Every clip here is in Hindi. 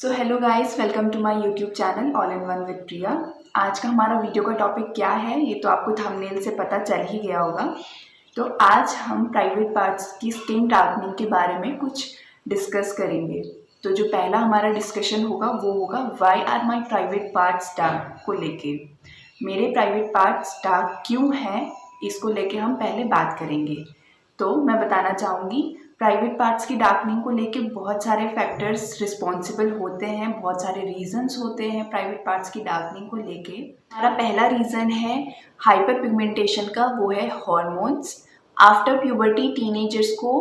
So hello guys, welcome to my YouTube channel all in one with Priya. आज का हमारा वीडियो का टॉपिक क्या है ये तो आपको थंबनेल से पता चल ही गया होगा। तो आज हम प्राइवेट पार्ट्स की स्किन डार्कनिंग के बारे में कुछ डिस्कस करेंगे। तो जो पहला हमारा डिस्कशन होगा वो होगा why are my private parts dark को लेके। मेरे प्राइवेट पार्ट्स डार्क क्यों हैं इसको लेके हम पहले बात करेंगे। तो मैं बताना चाहूँगी, प्राइवेट पार्ट्स की डार्कनिंग को लेके बहुत सारे फैक्टर्स रिस्पॉन्सिबल होते हैं, बहुत सारे रीजंस होते हैं प्राइवेट पार्ट्स की डार्कनिंग को लेके। हमारा पहला रीज़न है हाइपर पिगमेंटेशन का, वो है हॉर्मोन्स। आफ्टर प्यूबर्टी टीनेजर्स को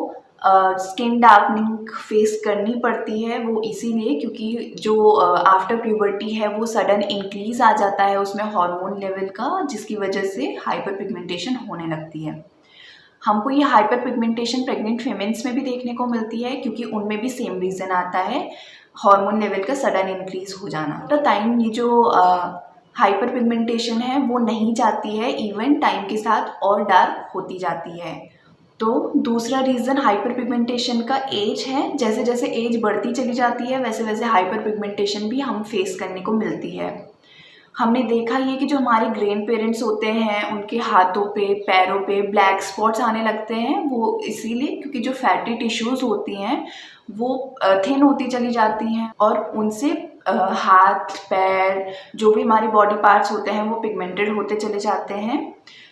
स्किन डार्कनिंग फेस करनी पड़ती है, वो इसीलिए क्योंकि जो आफ्टर प्यूबर्टी है वो सडन इंक्रीज आ जाता है उसमें हार्मोन लेवल का, जिसकी वजह से हाइपर पिगमेंटेशन होने लगती है। हमको ये हाइपर पिगमेंटेशन प्रेग्नेंट फीमेल्स में भी देखने को मिलती है क्योंकि उनमें भी सेम रीज़न आता है, हार्मोन लेवल का सडन इंक्रीज हो जाना। तो टाइम ये जो हाइपर पिगमेंटेशन है वो नहीं जाती है, इवन टाइम के साथ और डार्क होती जाती है। तो दूसरा रीज़न हाइपर पिगमेंटेशन का एज है। जैसे जैसे एज बढ़ती चली जाती है वैसे वैसे हाइपर पिगमेंटेशन भी हम फेस करने को मिलती है। हमने देखा ये कि जो हमारे ग्रैंड पेरेंट्स होते हैं उनके हाथों पे पैरों पे ब्लैक स्पॉट्स आने लगते हैं, वो इसीलिए क्योंकि जो फैटी टिश्यूज़ होती हैं वो थिन होती चली जाती हैं और उनसे हाथ पैर जो भी हमारे बॉडी पार्ट्स होते हैं वो पिगमेंटेड होते चले जाते हैं।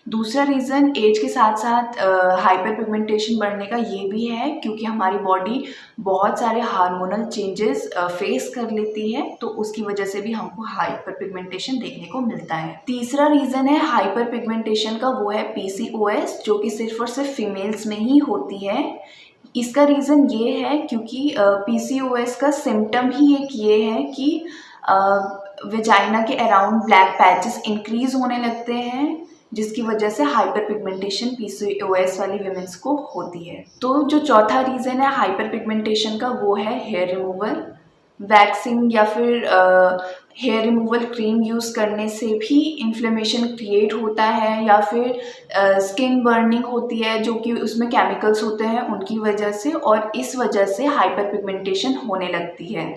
दूसरा रीज़न एज के साथ साथ हाइपर पिगमेंटेशन बढ़ने का ये भी है क्योंकि हमारी बॉडी बहुत सारे हार्मोनल चेंजेस फेस कर लेती है, तो उसकी वजह से भी हमको हाइपर पिगमेंटेशन देखने को मिलता है। तीसरा रीज़न है हाइपर पिगमेंटेशन का, वो है PCOS, जो कि सिर्फ और सिर्फ फीमेल्स में ही होती है। इसका रीज़न ये है क्योंकि PCOS का सिम्टम ही एक ये है कि वेजाइना के अराउंड ब्लैक पैचेस इंक्रीज होने लगते हैं, जिसकी वजह से हाइपर पिगमेंटेशन PCOS वाली विमेंस को होती है। तो जो चौथा रीज़न है हाइपर पिगमेंटेशन का वो है हेयर रिमूवल। वैक्सिंग या फिर हेयर रिमूवल क्रीम यूज़ करने से भी इन्फ्लेमेशन क्रिएट होता है या फिर स्किन बर्निंग होती है जो कि उसमें केमिकल्स होते हैं उनकी वजह से, और इस वजह से हाइपर पिगमेंटेशन होने लगती है।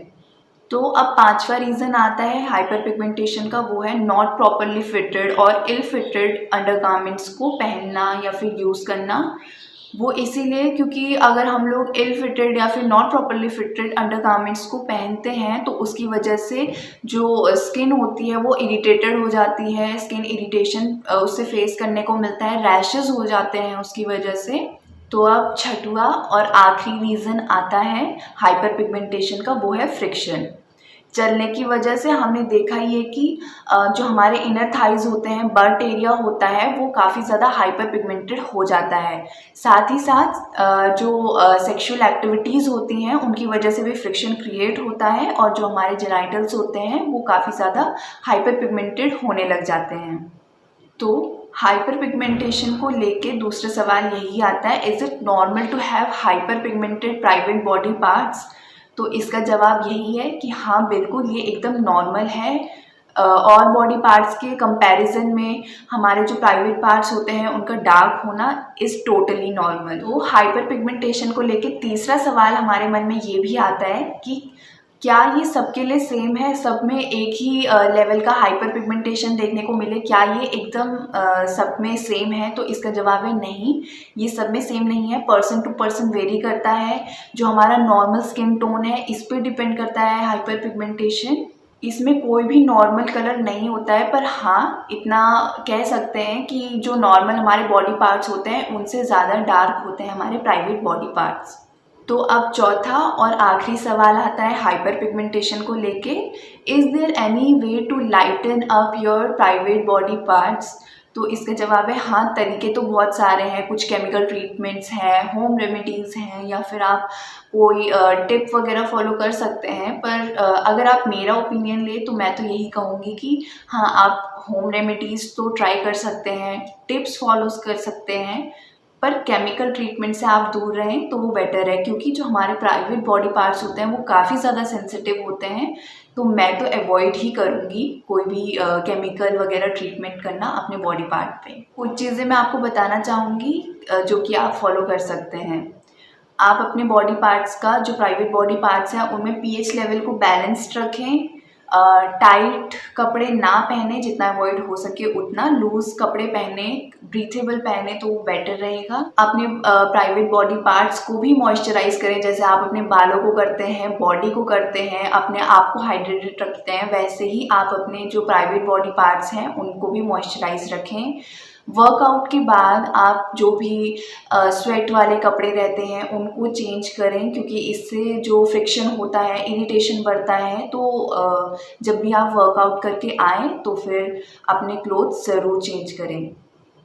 तो अब पांचवा रीज़न आता है हाइपर पिगमेंटेशन का, वो है नॉट प्रॉपरली फिटेड और इल फिटेड अंडरगारमेंट्स को पहनना या फिर यूज़ करना। वो इसीलिए क्योंकि अगर हम लोग इल फिटेड या फिर नॉट प्रॉपरली फिटेड अंडरगारमेंट्स को पहनते हैं तो उसकी वजह से जो स्किन होती है वो इरिटेटेड हो जाती है, स्किन इरिटेशन उससे फेस करने को मिलता है, रैशेस हो जाते हैं उसकी वजह से। तो अब छठवां और आखिरी रीज़न आता है हाइपर पिगमेंटेशन का, वो है फ्रिक्शन। चलने की वजह से हमने देखा ये कि जो हमारे इनर थाइज होते हैं, बर्ट एरिया होता है, वो काफ़ी ज़्यादा हाइपर पिगमेंटेड हो जाता है। साथ ही साथ जो सेक्सुअल एक्टिविटीज़ होती हैं उनकी वजह से भी फ्रिक्शन क्रिएट होता है और जो हमारे जेनाइटल्स होते हैं वो काफ़ी ज़्यादा हाइपर पिगमेंटेड होने लग जाते हैं। तो हाइपर पिगमेंटेशन को लेके दूसरा सवाल यही आता है, is it normal to have hyper pigmented private body parts? तो इसका जवाब यही है कि हाँ बिल्कुल ये एकदम नॉर्मल है। और बॉडी पार्ट्स के कंपैरिजन में हमारे जो प्राइवेट पार्ट्स होते हैं उनका डार्क होना इज़ टोटली नॉर्मल। तो हाइपर पिगमेंटेशन को लेके तीसरा सवाल हमारे मन में ये भी आता है कि क्या ये सबके लिए सेम है, सब में एक ही लेवल का हाइपर पिगमेंटेशन देखने को मिले, क्या ये एकदम सब में सेम है? तो इसका जवाब है नहीं, ये सब में सेम नहीं है, पर्सन टू पर्सन वेरी करता है। जो हमारा नॉर्मल स्किन टोन है इस पर डिपेंड करता है हाइपर पिगमेंटेशन। इसमें कोई भी नॉर्मल कलर नहीं होता है, पर हाँ इतना कह सकते हैं कि जो नॉर्मल हमारे बॉडी पार्ट्स होते हैं उनसे ज़्यादा डार्क होते हैं हमारे प्राइवेट बॉडी पार्ट्स। तो अब चौथा और आखिरी सवाल आता है हाइपर पिगमेंटेशन को लेके, is there any way to lighten up your private body parts? तो इसका जवाब है हाँ, तरीके तो बहुत सारे हैं। कुछ केमिकल ट्रीटमेंट्स हैं, होम रेमेडीज़ हैं, या फिर आप कोई टिप वगैरह फॉलो कर सकते हैं। पर अगर आप मेरा ओपिनियन ले तो मैं तो यही कहूँगी कि हाँ, आप होम रेमेडीज़ तो ट्राई कर सकते हैं, टिप्स फॉलोज कर सकते हैं, पर केमिकल ट्रीटमेंट से आप दूर रहें तो वो बेटर है क्योंकि जो हमारे प्राइवेट बॉडी पार्ट्स होते हैं वो काफ़ी ज़्यादा सेंसिटिव होते हैं। तो मैं तो अवॉइड ही करूँगी कोई भी केमिकल वगैरह ट्रीटमेंट करना अपने बॉडी पार्ट पे। कुछ चीज़ें मैं आपको बताना चाहूँगी जो कि आप फॉलो कर सकते हैं। आप अपने बॉडी पार्ट्स का जो प्राइवेट बॉडी पार्ट्स हैं उनमें पीएच लेवल को बैलेंस्ड रखें। टाइट कपड़े ना पहने, जितना अवॉइड हो सके उतना। लूज कपड़े पहने, ब्रीथेबल पहने तो बेटर रहेगा। अपने प्राइवेट बॉडी पार्ट्स को भी मॉइस्चराइज करें, जैसे आप अपने बालों को करते हैं, बॉडी को करते हैं, अपने आप को हाइड्रेटेड रखते हैं, वैसे ही आप अपने जो प्राइवेट बॉडी पार्ट्स हैं उनको भी मॉइस्चराइज रखें। वर्कआउट के बाद आप जो भी स्वेट वाले कपड़े रहते हैं उनको चेंज करें, क्योंकि इससे जो फ्रिक्शन होता है, इरिटेशन बढ़ता है। तो जब भी आप वर्कआउट करके आएँ तो फिर अपने क्लोथ्स ज़रूर चेंज करें।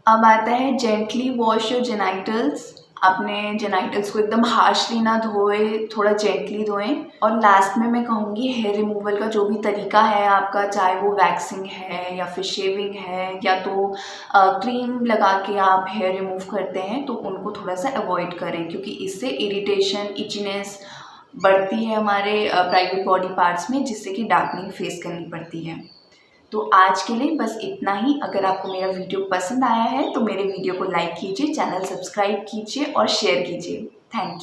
अब आता है जेंटली वॉश योर जेनाइटल्स। अपने जेनाइटल्स को एकदम हार्शली ना धोए, थोड़ा जेंटली धोएं। और लास्ट में मैं कहूँगी हेयर रिमूवल का जो भी तरीका है आपका, चाहे वो वैक्सिंग है या फिर शेविंग है या तो क्रीम लगा के आप हेयर रिमूव करते हैं, तो उनको थोड़ा सा अवॉइड करें, क्योंकि इससे इरिटेशन, इचनेस बढ़ती है हमारे प्राइवेट बॉडी पार्ट्स में, जिससे कि डार्कनिंग फेस करनी पड़ती है। तो आज के लिए बस इतना ही। अगर आपको मेरा वीडियो पसंद आया है तो मेरे वीडियो को लाइक कीजिए, चैनल सब्सक्राइब कीजिए और शेयर कीजिए। Thank you.